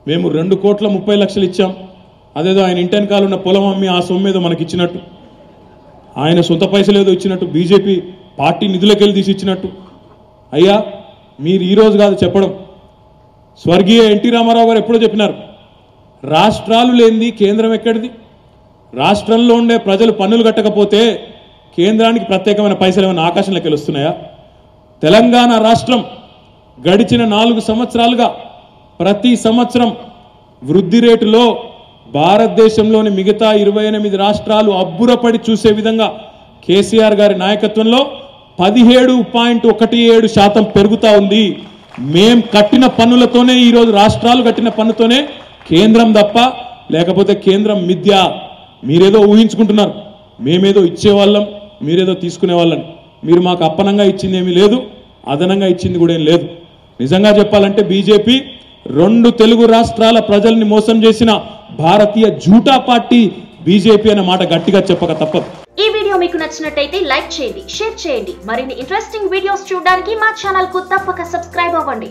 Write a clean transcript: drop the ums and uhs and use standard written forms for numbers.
మేము 2,30,00,000 ఇచ్చాం. అదేదో ఆయన ఇంటెనకాల ఉన్న పొలం అమ్మి ఆ సొమ్ము ఏదో మనకి ఇచ్చినట్టు, ఆయన సొంత పైసలు ఏదో ఇచ్చినట్టు, బీజేపీ పార్టీ నిధులకెళ్ళి తీసి ఇచ్చినట్టు. అయ్యా మీరు ఈరోజు కాదు చెప్పడం, స్వర్గీయ ఎన్టీ రామారావు గారు ఎప్పుడో చెప్పినారు, రాష్ట్రాలు లేనిది కేంద్రం ఎక్కడిది, రాష్ట్రంలో ఉండే ప్రజలు పన్నులు కట్టకపోతే కేంద్రానికి ప్రత్యేకమైన పైసలు ఏమైనా ఆకాశంలోకి వస్తున్నాయా? తెలంగాణ రాష్ట్రం గడిచిన 4 సంవత్సరాలుగా ప్రతి సంవత్సరం వృద్ధి రేటులో భారతదేశంలోని మిగతా 28 రాష్ట్రాలు అబ్బురపడి చూసే విధంగా కేసీఆర్ గారి నాయకత్వంలో 17.17% పెరుగుతా ఉంది. మేం కట్టిన పన్నులతోనే ఈరోజు రాష్ట్రాలు కట్టిన పన్నుతోనే కేంద్రం తప్ప, లేకపోతే కేంద్రం మిథ్య. మీరేదో ఊహించుకుంటున్నారు, మేమేదో ఇచ్చేవాళ్ళం, మీరేదో తీసుకునేవాళ్ళని. మీరు మాకు అప్పనంగా ఇచ్చింది ఏమీ లేదు, అదనంగా ఇచ్చింది కూడా ఏం లేదు. నిజంగా చెప్పాలంటే బీజేపీ 2 తెలుగు రాష్ట్రాల ప్రజల్ని మోసం చేసిన భారతీయ జూటా పార్టీ బీజేపీ అనే మాట గట్టిగా చెప్పక తప్పదు. ఈ వీడియో మీకు నచ్చినట్టయితే లైక్ చేయండి, షేర్ చేయండి. మరిన్ని ఇంట్రెస్టింగ్ వీడియోస్ చూడడానికి మా ఛానల్ కు తప్పక సబ్స్క్రైబ్ అవ్వండి.